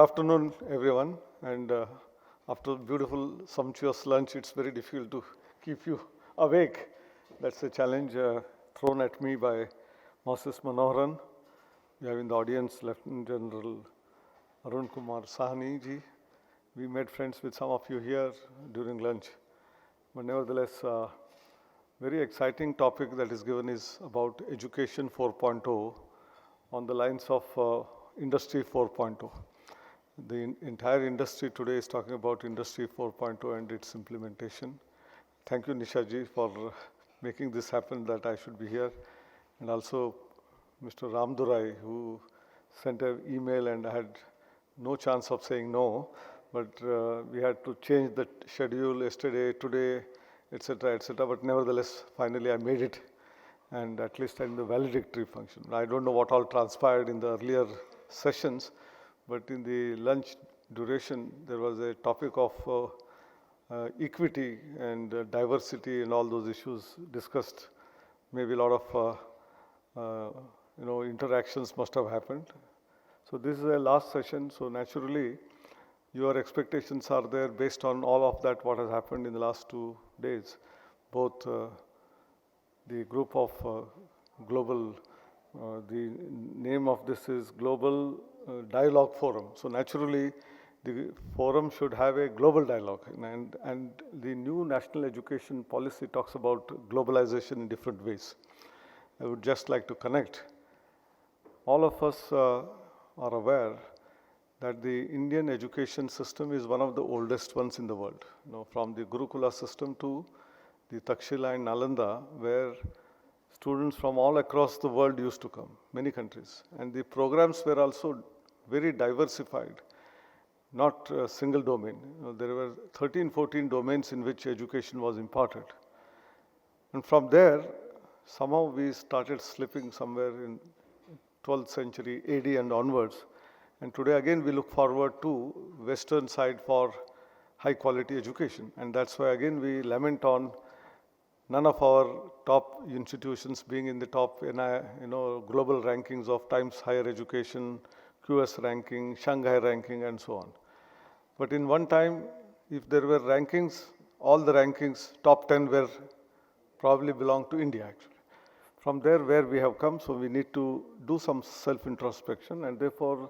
afternoon, everyone. And after a beautiful, sumptuous lunch, it's very difficult to keep you awake. That's a challenge thrown at me by Moses Manoharan. We have in the audience Lieutenant General Arun Kumar Sahni ji. We made friends with some of you here during lunch. But nevertheless, very exciting topic that is given is about Education 4.0 on the lines of Industry 4.0. The entire industry today is talking about Industry 4.0 and its implementation. Thank you, Nisha ji, for making this happen, that I should be here. And also Mr. Ramdurai, who sent an email, and I had no chance of saying no, but we had to change the schedule yesterday, today, etc., etc. But nevertheless, finally I made it, and at least in the valedictory function. I don't know what all transpired in the earlier sessions, but in the lunch duration, there was a topic of equity and diversity and all those issues discussed. Maybe a lot of interactions must have happened. So this is a last session. So naturally, your expectations are there based on all of that, what has happened in the last 2 days. Both the group of global, the name of this is Global Dialogue Forum. So naturally, the forum should have a global dialogue. And the new national education policy talks about globalization in different ways. I would just like to connect. All of us are aware that the Indian education system is one of the oldest ones in the world. From the Gurukula system to the Takshila and Nalanda, where students from all across the world used to come, many countries. And the programs were also very diversified, not a single domain. There were 13, 14 domains in which education was imparted. And from there, somehow we started slipping somewhere in 12th century AD and onwards. And today again we look forward to Western side for high quality education. And that's why again we lament on none of our top institutions being in the top global rankings of Times Higher Education, QS ranking, Shanghai ranking, and so on. But in one time, if there were rankings, all the rankings, top 10 were probably belong to India actually. From there where we have come, so we need to do some self-introspection, and therefore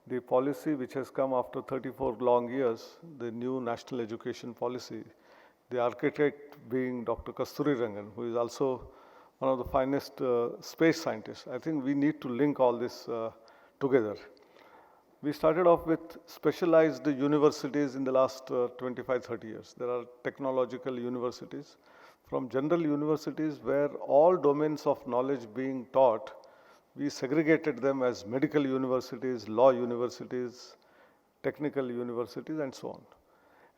the policy which has come after 34 long years, the new national education policy, the architect being Dr. Kasturi Rangan, who is also one of the finest space scientists. I think we need to link all this together. We started off with specialized universities in the last 25, 30 years. There are technological universities, from general universities where all domains of knowledge being taught, we segregated them as medical universities, law universities, technical universities, and so on.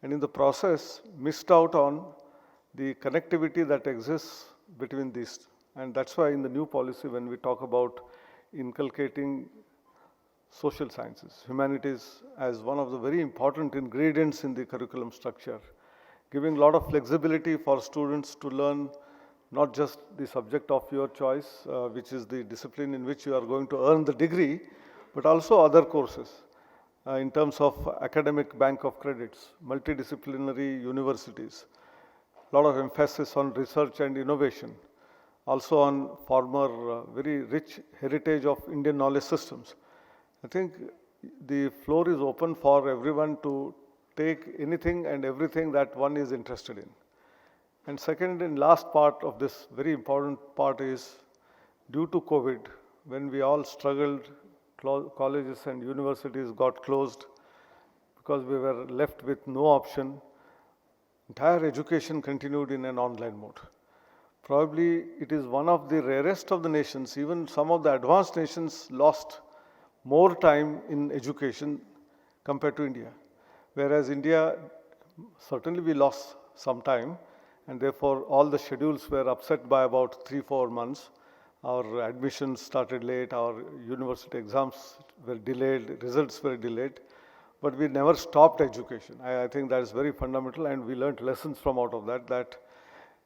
And in the process, missed out on the connectivity that exists between these. And that's why in the new policy, when we talk about inculcating social sciences, humanities as one of the very important ingredients in the curriculum structure, giving a lot of flexibility for students to learn not just the subject of your choice, which is the discipline in which you are going to earn the degree, but also other courses in terms of academic bank of credits, multidisciplinary universities, a lot of emphasis on research and innovation, also on former very rich heritage of Indian knowledge systems. I think the floor is open for everyone to take anything and everything that one is interested in. And second and last part of this very important part is, due to COVID, when we all struggled, colleges and universities got closed because we were left with no option, entire education continued in an online mode. Probably it is one of the rarest of the nations, even some of the advanced nations lost more time in education compared to India. Whereas India, certainly we lost some time, and therefore all the schedules were upset by about 3-4 months. Our admissions started late, our university exams were delayed, results were delayed, but we never stopped education. I think that is very fundamental, and we learned lessons from out of that, that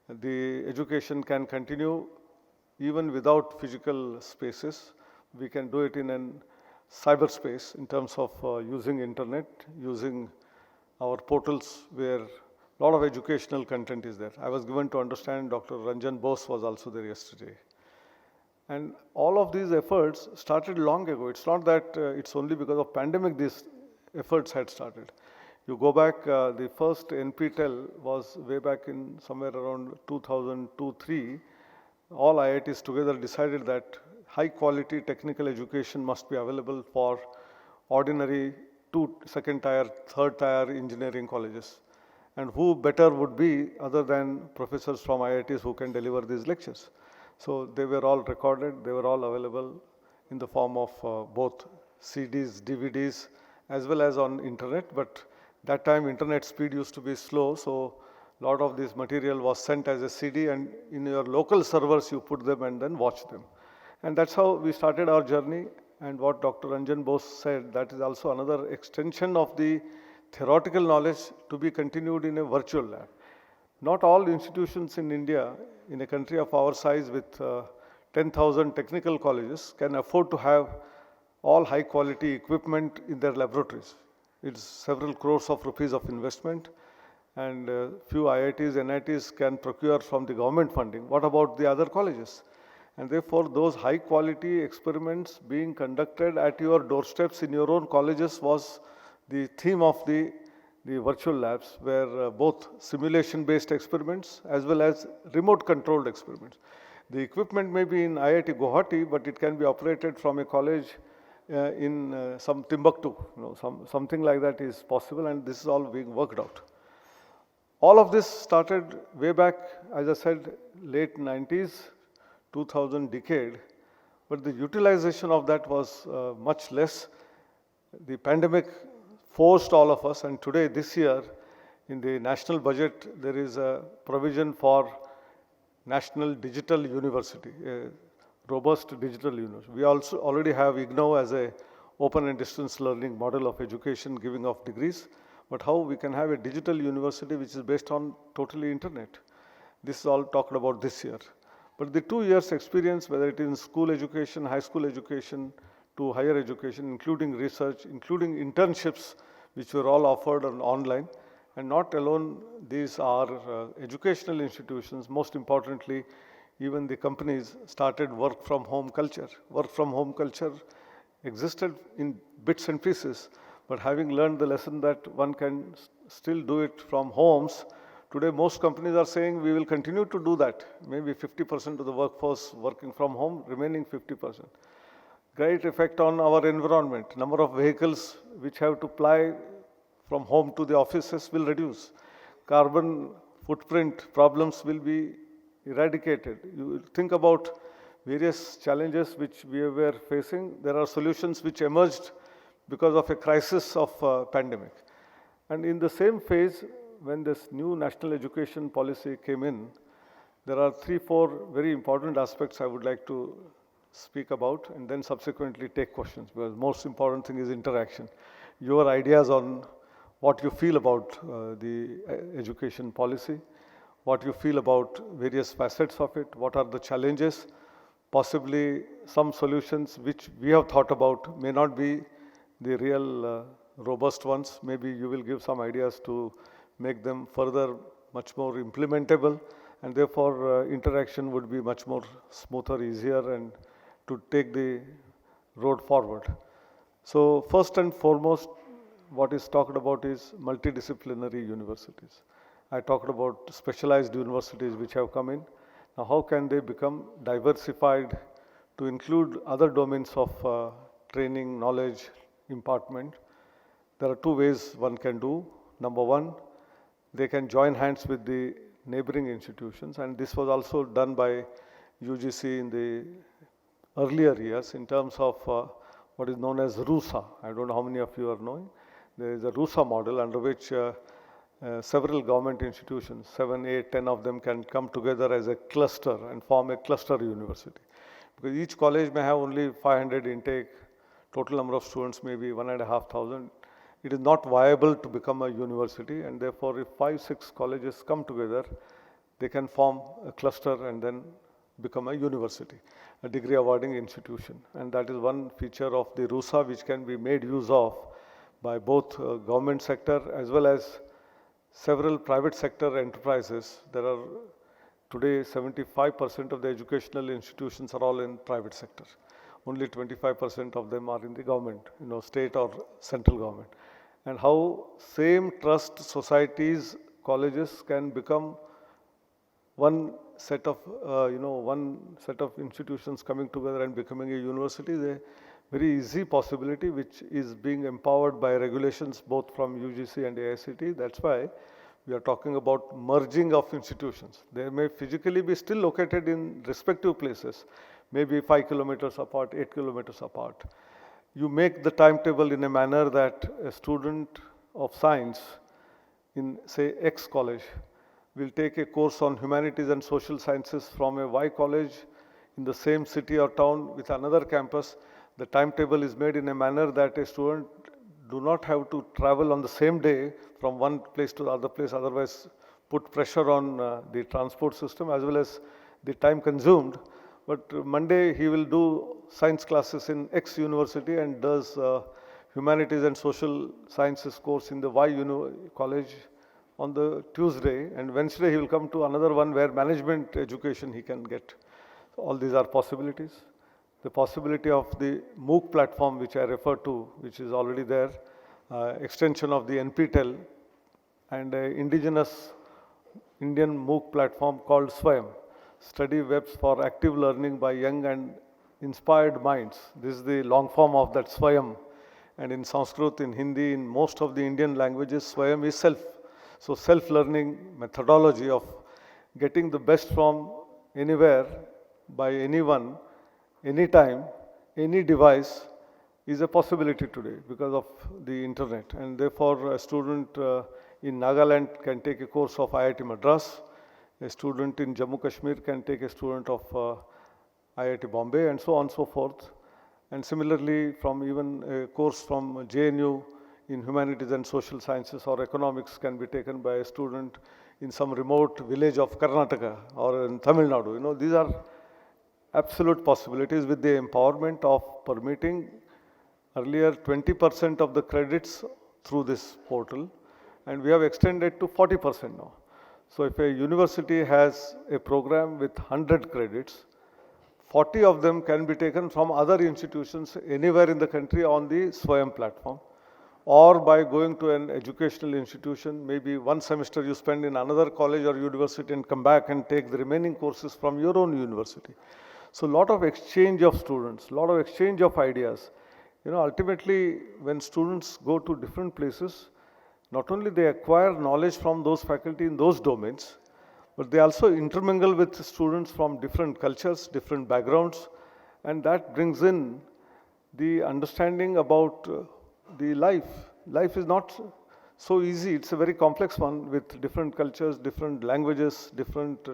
the education can continue even without physical spaces. We can do it in an cyberspace in terms of using internet, using our portals where a lot of educational content is there. I was given to understand Dr. Ranjan Bose was also there yesterday. And all of these efforts started long ago. It's not that it's only because of pandemic these efforts had started. You go back, the first NPTEL was way back in somewhere around 2002-3. All IITs together decided that high quality technical education must be available for ordinary second tier, third tier engineering colleges. And who better would be other than professors from IITs who can deliver these lectures. So they were all recorded, they were all available in the form of both CDs, DVDs, as well as on internet. But that time internet speed used to be slow, so a lot of this material was sent as a CD, and in your local servers you put them and then watch them. And that's how we started our journey. And what Dr. Ranjan Bose said, that is also another extension of the theoretical knowledge to be continued in a virtual lab. Not all institutions in India, in a country of our size with 10,000 technical colleges, can afford to have all high quality equipment in their laboratories. It's several crores of rupees of investment, and few IITs, NITs can procure from the government funding. What about the other colleges? And therefore, those high quality experiments being conducted at your doorsteps in your own colleges was the theme of the virtual labs, where both simulation based experiments as well as remote controlled experiments. The equipment may be in IIT Guwahati, but it can be operated from a college in some Timbuktu, something like that is possible, and this is all being worked out. All of this started way back, as I said, late 90s, 2000 decade, but the utilization of that was much less. The pandemic forced all of us, and today, this year, in the national budget, there is a provision for National Digital University, a robust digital university. We also already have IGNOU as a open and distance learning model of education, giving of degrees, but how we can have a digital university which is based on totally internet. This is all talked about this year. But the 2 years experience, whether it is in school education, high school education, to higher education, including research, including internships, which were all offered online. And not alone, these are educational institutions. Most importantly, even the companies started work from home culture. Work from home culture existed in bits and pieces, but having learned the lesson that one can still do it from homes, today most companies are saying we will continue to do that. Maybe 50% of the workforce working from home, remaining 50%. Great effect on our environment. Number of vehicles which have to ply from home to the offices will reduce. Carbon footprint problems will be eradicated. You think about various challenges which we were facing. There are solutions which emerged because of a crisis of pandemic. And in the same phase, when this new national education policy came in, there are 3-4 very important aspects I would like to speak about, and then subsequently take questions, because most important thing is interaction. Your ideas on what you feel about the education policy, what you feel about various facets of it, what are the challenges, possibly some solutions which we have thought about may not be the real robust ones. Maybe you will give some ideas to make them further much more implementable, and therefore interaction would be much more smoother, easier, and to take the road forward. So first and foremost, what is talked about is multidisciplinary universities. I talked about specialized universities which have come in. Now how can they become diversified to include other domains of training, knowledge, impartment? There are 2 ways one can do. Number one, they can join hands with the neighboring institutions, and this was also done by UGC in the earlier years in terms of what is known as RUSA. I don't know how many of you are knowing. There is a RUSA model under which several government institutions, 7, 8, 10 of them can come together as a cluster and form a cluster university. Because each college may have only 500 intake, total number of students may be 1,500. It is not viable to become a university, and therefore if 5, 6 colleges come together, they can form a cluster and then become a university, a degree awarding institution. And that is one feature of the RUSA which can be made use of by both government sector as well as several private sector enterprises. There are today 75% of the educational institutions are all in private sector. Only 25% of them are in the government, state or central government. And how same trust societies, colleges can become one set of, one set of institutions coming together and becoming a university is a very easy possibility which is being empowered by regulations both from UGC and AICTE. That's why we are talking about merging of institutions. They may physically be still located in respective places, maybe 5 kilometers apart, 8 kilometers apart. You make the timetable in a manner that a student of science in, say, X college will take a course on humanities and social sciences from a Y college in the same city or town with another campus. The timetable is made in a manner that a student do not have to travel on the same day from one place to the other place, otherwise put pressure on the transport system as well as the time consumed. But Monday he will do science classes in X university and does humanities and social sciences course in the Y college on the Tuesday, and Wednesday he will come to another one where management education he can get. So all these are possibilities. The possibility of the MOOC platform which I referred to, which is already there, extension of the NPTEL and indigenous Indian MOOC platform called SWAYAM, Study Webs for Active Learning by Young and Inspired Minds. This is the long form of that SWAYAM. And in Sanskrit, in Hindi, in most of the Indian languages, SWAYAM is self. So self-learning methodology of getting the best from anywhere, by anyone, anytime, any device is a possibility today because of the internet. And therefore, a student in Nagaland can take a course of IIT Madras. A student in Jammu Kashmir can take a student of IIT Bombay, and so on and so forth. And similarly, from even a course from JNU in humanities and social sciences or economics can be taken by a student in some remote village of Karnataka or in Tamil Nadu. These are absolute possibilities with the empowerment of permitting earlier 20% of the credits through this portal, and we have extended to 40% now. So if a university has a program with 100 credits, 40 of them can be taken from other institutions anywhere in the country on the SWAYAM platform, or by going to an educational institution, maybe one semester you spend in another college or university and come back and take the remaining courses from your own university. So a lot of exchange of students, a lot of exchange of ideas. Ultimately, when students go to different places, not only they acquire knowledge from those faculty in those domains, but they also intermingle with students from different cultures, different backgrounds, and that brings in the understanding about the life. Life is not so easy. It's a very complex one with different cultures, different languages, different,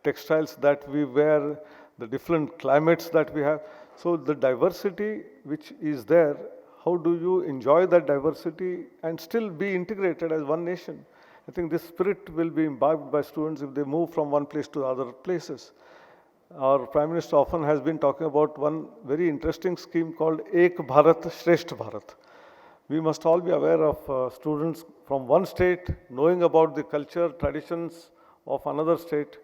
textiles that we wear, the different climates that we have. So the diversity which is there, how do you enjoy that diversity and still be integrated as one nation? I think this spirit will be imbibed by students if they move from one place to other places. Our Prime Minister often has been talking about one very interesting scheme called Ek Bharat, Shresth Bharat. We must all be aware of students from one state knowing about the culture, traditions of another state,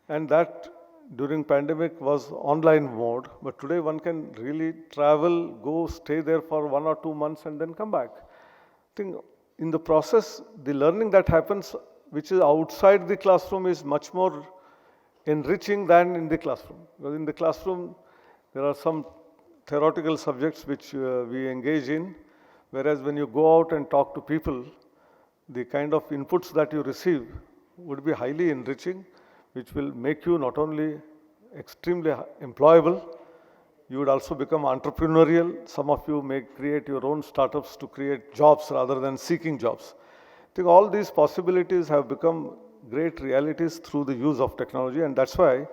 and that during pandemic was online mode, but today one can really travel, go stay there for 1 or 2 months and then come back. I think in the process, the learning that happens, which is outside the classroom, is much more enriching than in the classroom. Because in the classroom, there are some theoretical subjects which we engage in, whereas when you go out and talk to people, the kind of inputs that you receive would be highly enriching, which will make you not only extremely employable, you would also become entrepreneurial. Some of you may create your own startups to create jobs rather than seeking jobs. I think all these possibilities have become great realities through the use of technology, and that's why,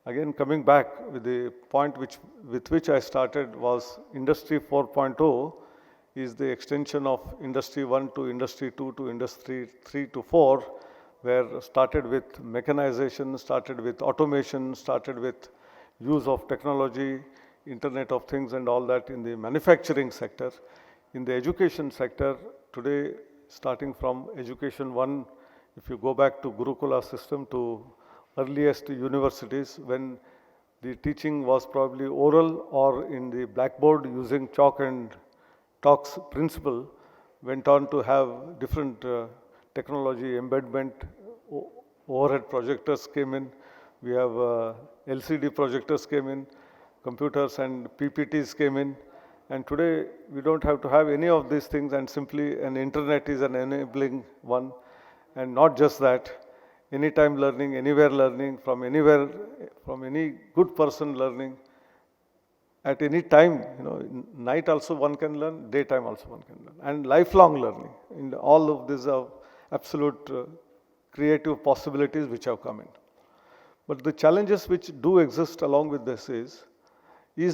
again, coming back with the point with which I started was Industry 4.0 is the extension of Industry 1 to Industry 2 to Industry 3 to 4, where started with mechanization, started with automation, started with use of technology, Internet of Things and all that in the manufacturing sector. In the education sector, today, starting from education one, if you go back to Gurukula system to earliest universities, when the teaching was probably oral or in the blackboard using chalk and talks principle, went on to have different technology embedment. Overhead projectors came in. We have LCD projectors came in. Computers and PPTs came in. And today we don't have to have any of these things, and simply an internet is an enabling one. And not just that, anytime learning, anywhere learning, from anywhere, from any good person learning, at any time, night also one can learn, daytime also one can learn, and lifelong learning. In all of these are absolute creative possibilities which have come in. But the challenges which do exist along with this is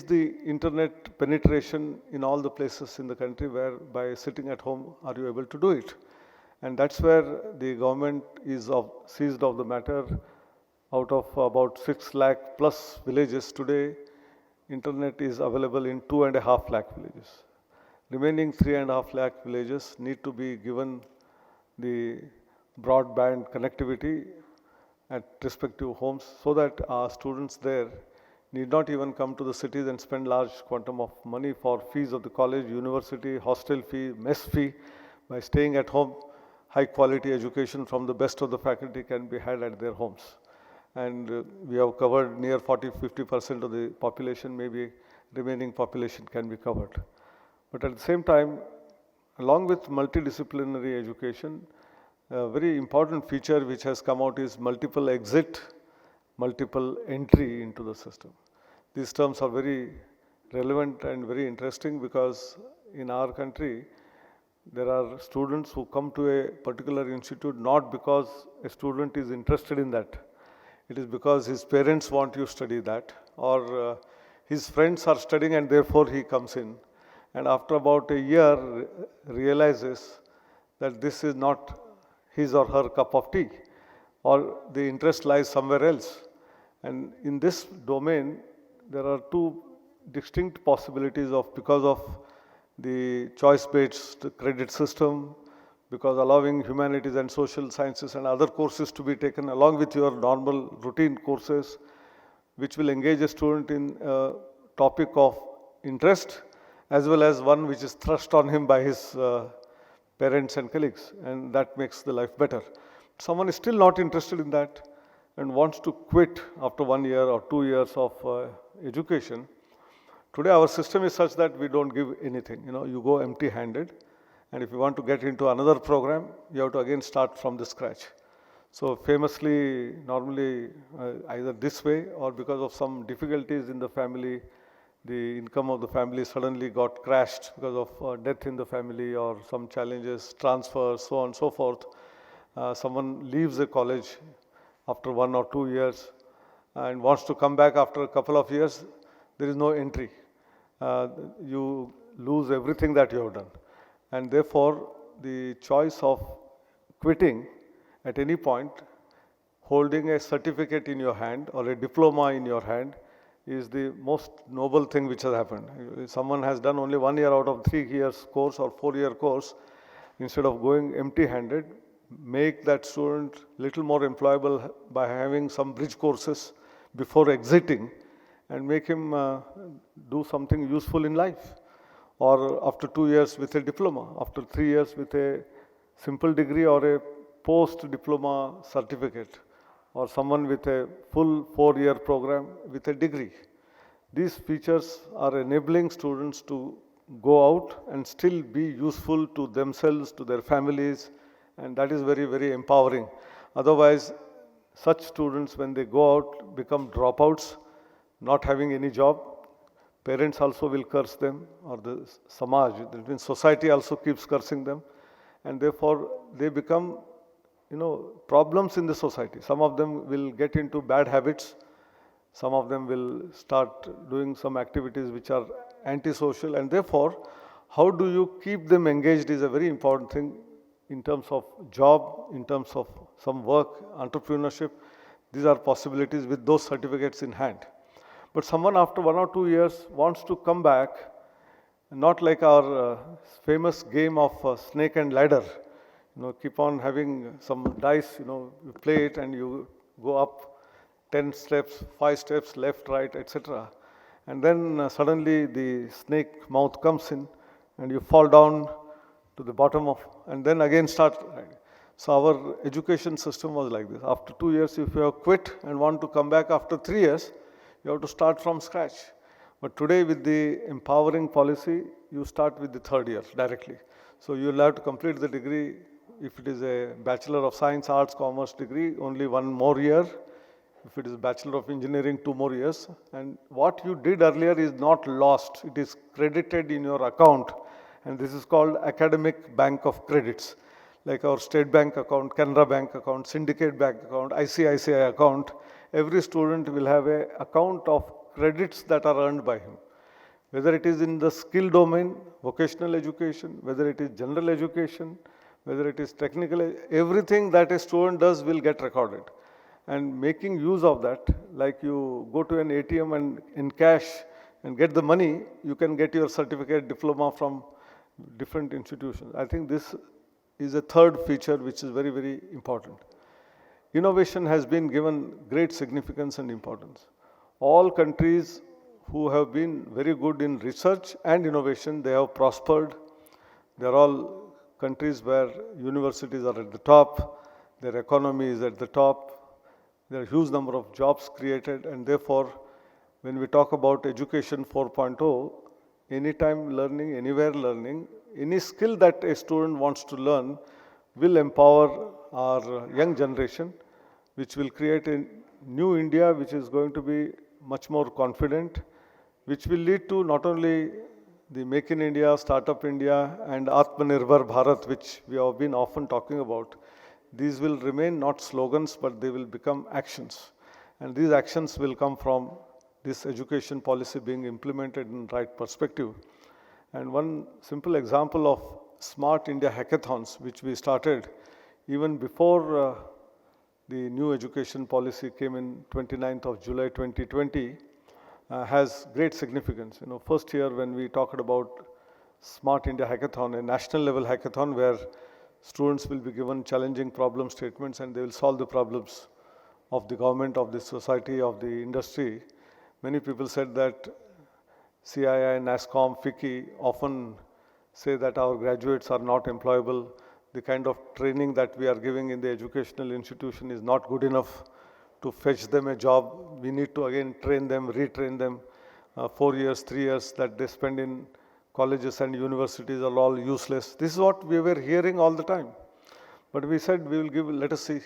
the internet penetration in all the places in the country where by sitting at home are you able to do it. And that's where the government is seized of the matter. Out of about 6 lakh plus villages today, internet is available in 2.5 lakh villages. Remaining 3.5 lakh villages need to be given the broadband connectivity at respective homes so that our students there need not even come to the cities and spend large quantum of money for fees of the college, university, hostel fee, mess fee. By staying at home, high quality education from the best of the faculty can be had at their homes. And we have covered near 40-50% of the population, maybe remaining population can be covered. But at the same time, along with multidisciplinary education, a very important feature which has come out is multiple exit, multiple entry into the system. These terms are very relevant and very interesting because in our country, there are students who come to a particular institute not because a student is interested in that. It is because his parents want you to study that, or his friends are studying and therefore he comes in. And after about a year, realizes that this is not his or her cup of tea, or the interest lies somewhere else. And in this domain, there are two distinct possibilities because of the choice-based credit system, because allowing humanities and social sciences and other courses to be taken along with your normal routine courses, which will engage a student in a topic of interest, as well as one which is thrust on him by his parents and colleagues, and that makes the life better. Someone is still not interested in that and wants to quit after 1 year or 2 years of education. Today our system is such that we don't give anything. You go empty-handed, and if you want to get into another program, you have to again start from the scratch. So famously, normally either this way or because of some difficulties in the family, the income of the family suddenly got crashed because of death in the family or some challenges, transfers, so on and so forth. Someone leaves a college after 1 or 2 years and wants to come back after a couple of years. There is no entry. You lose everything that you have done. And therefore, the choice of quitting at any point, holding a certificate in your hand or a diploma in your hand, is the most noble thing which has happened. If someone has done only 1 year out of 3 years course or 4 year course, instead of going empty-handed, make that student little more employable by having some bridge courses before exiting, and make him do something useful in life. Or after 2 years with a diploma, after 3 years with a simple degree or a post-diploma certificate, or someone with a full 4-year program with a degree. These features are enabling students to go out and still be useful to themselves, to their families, and that is very, very empowering. Otherwise, such students, when they go out, become dropouts, not having any job. Parents also will curse them, or the samaj, that means society also keeps cursing them, and therefore they become, problems in the society. Some of them will get into bad habits. Some of them will start doing some activities which are antisocial, and therefore, how do you keep them engaged is a very important thing. in terms of job, in terms of some work, entrepreneurship. These are possibilities with those certificates in hand. But someone after 1 or 2 years wants to come back, not like our famous game of snake and ladder. Keep on having some dice, you play it and you go up 10 steps, 5 steps, left, right, etc. And then suddenly the snake mouth comes in and you fall down to the bottom of, and then again start. So our education system was like this. After 2 years, if you have quit and want to come back after 3 years, you have to start from scratch. But today with the empowering policy, you start with the 3rd year directly. So you will have to complete the degree. If it is a Bachelor of Science, Arts, Commerce degree, only 1 more year. If it is Bachelor of Engineering, 2 more years. And what you did earlier is not lost. It is credited in your account. And this is called academic bank of credits. Like our State Bank account, Canara Bank account, Syndicate Bank account, ICICI account. Every student will have an account of credits that are earned by him. Whether it is in the skill domain, vocational education, whether it is general education, whether it is technical, everything that a student does will get recorded. And making use of that, like you go to an ATM and in cash and get the money, you can get your certificate, diploma from different institutions. I think this is a 3rd feature which is very, very important. Innovation has been given great significance and importance. All countries who have been very good in research and innovation, they have prospered. They are all countries where universities are at the top, their economy is at the top, there are a huge number of jobs created, and therefore, when we talk about education 4.0, anytime learning, anywhere learning, any skill that a student wants to learn will empower our young generation, which will create a new India, which is going to be much more confident, which will lead to not only the Make in India, Startup India, and Atmanirbhar Bharat, which we have been often talking about. These will remain not slogans, but they will become actions. And these actions will come from this education policy being implemented in right perspective. And one simple example of Smart India hackathons, which we started even before the new education policy came in 29th of July 2020, has great significance. First year when we talked about Smart India hackathon, a national level hackathon where students will be given challenging problem statements and they will solve the problems of the government, of the society, of the industry. Many people said that CII, NASSCOM, FICCI often say that our graduates are not employable. The kind of training that we are giving in the educational institution is not good enough to fetch them a job. We need to again train them, retrain them. 4 years, 3 years that they spend in colleges and universities are all useless. This is what we were hearing all the time. But we said we will give, let us see.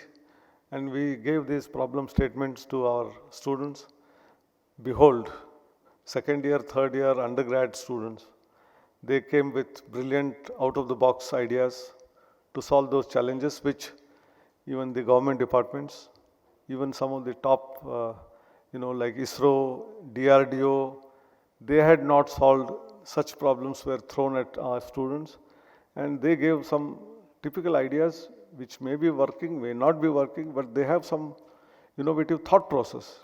And we gave these problem statements to our students. Behold, 2nd year, 3rd year undergrad students. They came with brilliant out-of-the-box ideas to solve those challenges, which even the government departments, even some of the top, like ISRO, DRDO, they had not solved. Such problems were thrown at our students, and they gave some typical ideas which may be working, may not be working, but they have some innovative thought process.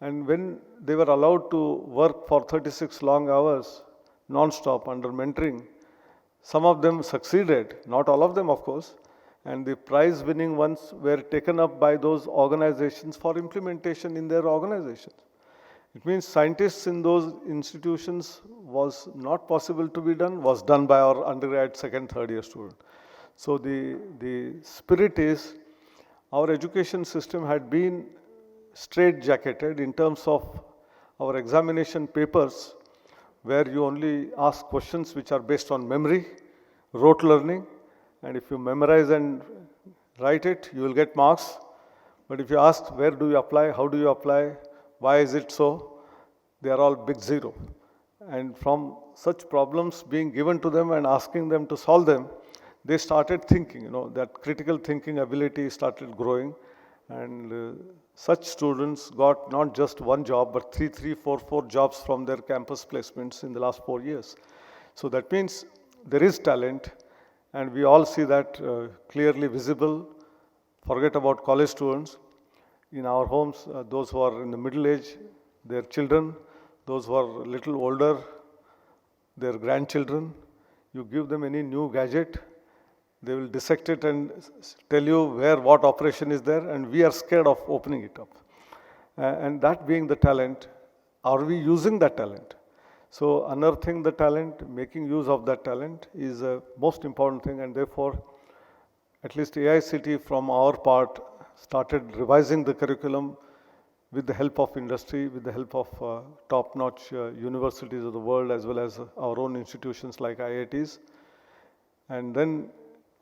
And when they were allowed to work for 36 long hours, non-stop under mentoring, some of them succeeded, not all of them of course, and the prize winning ones were taken up by those organizations for implementation in their organizations. It means scientists in those institutions was not possible to be done, was done by our undergrad 2nd, 3rd year student. So the spirit is, our education system had been straitjacketed in terms of our examination papers, where you only ask questions which are based on memory, rote learning, and if you memorize and write it, you will get marks. But if you ask where do you apply, how do you apply, why is it so, they are all big zero. And from such problems being given to them and asking them to solve them, they started thinking, that critical thinking ability started growing. And such students got not just one job, but 3, 4 jobs from their campus placements in the last 4 years. So that means there is talent, and we all see that clearly visible. Forget about college students. In our homes, those who are in the middle age, their children, those who are a little older, their grandchildren, you give them any new gadget, they will dissect it and tell you where what operation is there, and we are scared of opening it up. And that being the talent, are we using that talent? So unearthing the talent, making use of that talent is a most important thing, and therefore, at least AICTE from our part started revising the curriculum with the help of industry, with the help of top-notch universities of the world, as well as our own institutions like IITs. And then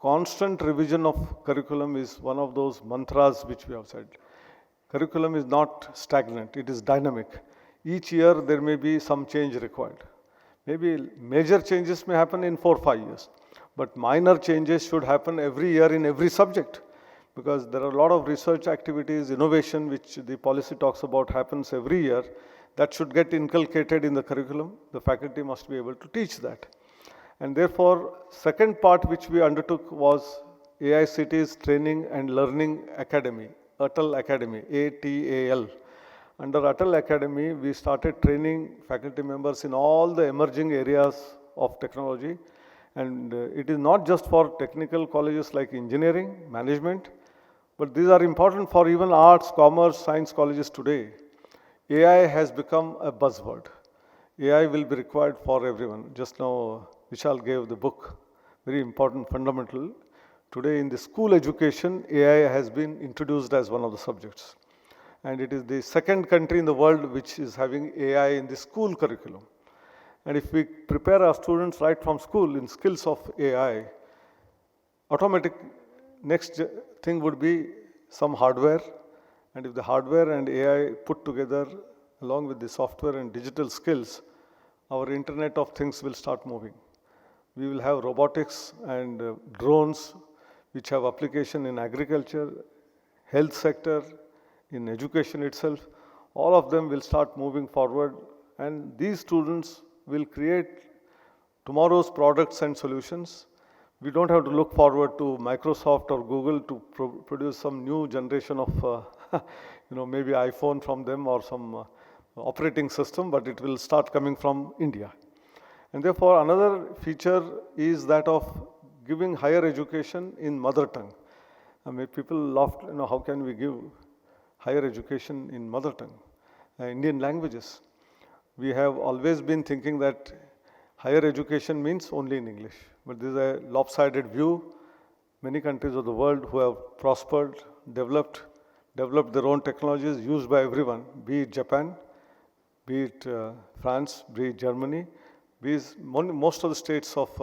constant revision of curriculum is one of those mantras which we have said. Curriculum is not stagnant, it is dynamic. Each year there may be some change required. Maybe major changes may happen in 4 or 5 years, but minor changes should happen every year in every subject, because there are a lot of research activities, innovation, which the policy talks about happens every year, that should get inculcated in the curriculum. The faculty must be able to teach that. And therefore, second part which we undertook was AICTE's Training and Learning Academy, ATAL Academy, ATAL. Under ATAL Academy, we started training faculty members in all the emerging areas of technology. And it is not just for technical colleges like engineering, management, but these are important for even arts, commerce, science colleges today. AI has become a buzzword. AI will be required for everyone. Just now, Vishal gave the book, very important, fundamental. Today in the school education, AI has been introduced as one of the subjects. And it is the second country in the world which is having AI in the school curriculum. And if we prepare our students right from school in skills of AI, automatic next thing would be some hardware. And if the hardware and AI put together along with the software and digital skills, our Internet of Things will start moving. We will have robotics and drones which have application in agriculture, health sector, in education itself. All of them will start moving forward, and these students will create tomorrow's products and solutions. We don't have to look forward to Microsoft or Google to produce some new generation of maybe iPhone from them or some operating system, but it will start coming from India. And therefore, another feature is that of giving higher education in mother tongue. I mean, people laugh, how can we give higher education in mother tongue, Indian languages? We have always been thinking that higher education means only in English, but this is a lopsided view. Many countries of the world who have prospered, developed their own technologies used by everyone, be it Japan, be it France, be it Germany, be it most of the states of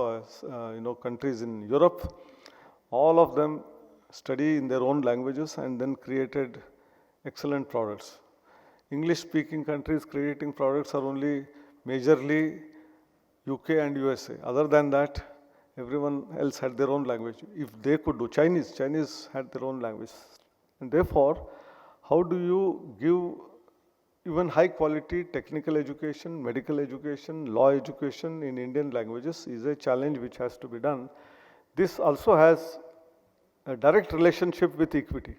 countries in Europe. All of them study in their own languages and then created excellent products. English-speaking countries creating products are only majorly UK and USA. Other than that, everyone else had their own language. If they could do Chinese had their own language. And therefore, how do you give even high quality technical education, medical education, law education in Indian languages is a challenge which has to be done. This also has a direct relationship with equity.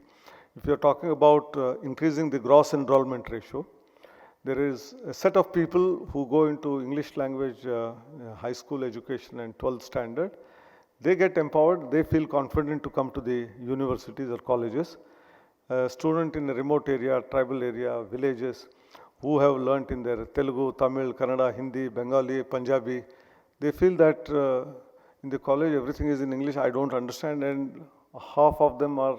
If you are talking about increasing the gross enrollment ratio, there is a set of people who go into English language high school education and 12th standard. They get empowered, they feel confident to come to the universities or colleges. A student in a remote area, tribal area, villages, who have learnt in their Telugu, Tamil, Kannada, Hindi, Bengali, Punjabi, they feel that in the college everything is in English, I don't understand, and half of them are,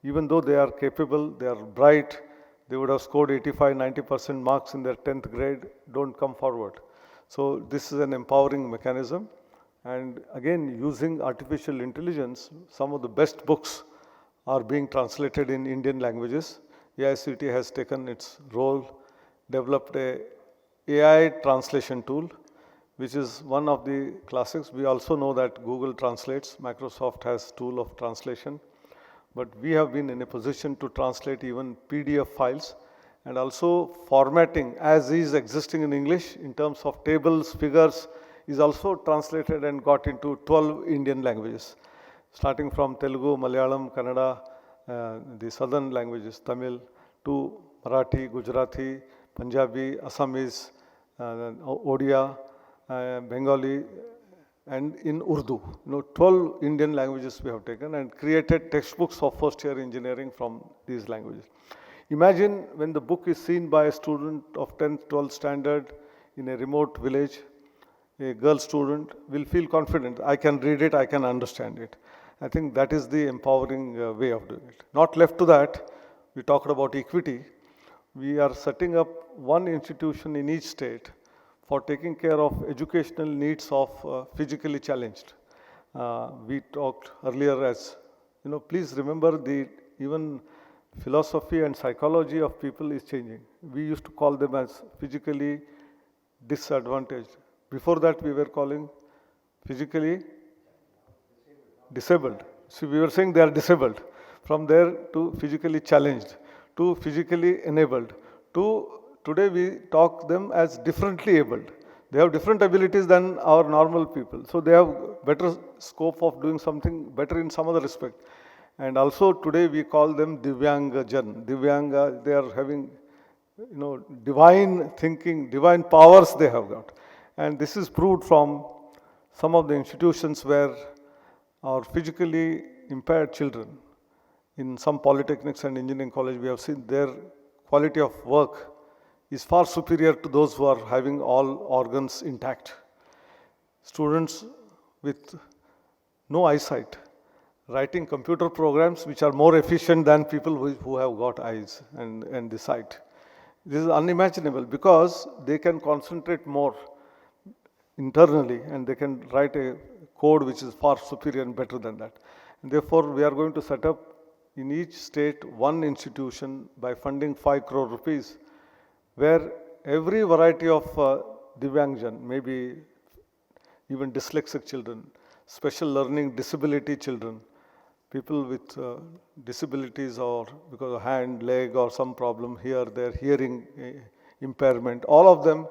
even though they are capable, they are bright, they would have scored 85-90% marks in their 10th grade, don't come forward. So this is an empowering mechanism. And again, using artificial intelligence, some of the best books are being translated in Indian languages. AICTE has taken its role, developed a AI translation tool, which is one of the classics. We also know that Google translates, Microsoft has tool of translation, but we have been in a position to translate even PDF files and also formatting as is existing in English in terms of tables, figures, is also translated and got into 12 Indian languages, starting from Telugu, Malayalam, Kannada, the southern languages, Tamil, to Marathi, Gujarati, Punjabi, Assamese, Odia, Bengali, and in Urdu. 12 Indian languages we have taken and created textbooks of first year engineering from these languages. Imagine when the book is seen by a student of 10th, 12th standard in a remote village, a girl student will feel confident. I can read it, I can understand it. I think that is the empowering way of doing it. Not left to that, we talked about equity. We are setting up one institution in each state for taking care of educational needs of physically challenged. We talked earlier as, please remember the even philosophy and psychology of people is changing. We used to call them as physically disadvantaged. Before that we were calling physically disabled. So we were saying they are disabled. From there to physically challenged, to physically enabled, to today we talk them as differently abled. They have different abilities than our normal people. So they have better scope of doing something better in some other respect. And also today we call them Divyanga Jan. Divyanga, they are having, divine thinking, divine powers they have got. And this is proved from some of the institutions where our physically impaired children, in some polytechnics and engineering college, we have seen their quality of work is far superior to those who are having all organs intact. Students with no eyesight writing computer programs which are more efficient than people who have got eyes and the sight. This is unimaginable because they can concentrate more internally and they can write a code which is far superior and better than that. And therefore, we are going to set up in each state one institution by funding 5 crore rupees where every variety of Divyangjan, maybe even dyslexic children, special learning disability children, people with disabilities or because of hand, leg or some problem here, their hearing impairment, all of them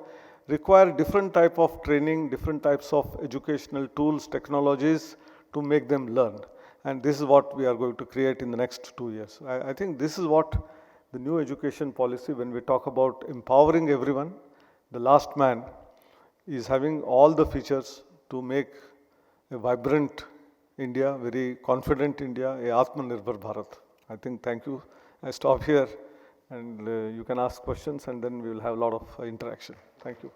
require different type of training, different types of educational tools, technologies to make them learn. And this is what we are going to create in the next 2 years. I think this is what the new education policy, when we talk about empowering everyone, the last man is having all the features to make a vibrant India, very confident India, a Atmanirbhar Bharat. I think, thank you. I stop here and you can ask questions and then we will have a lot of interaction. Thank you.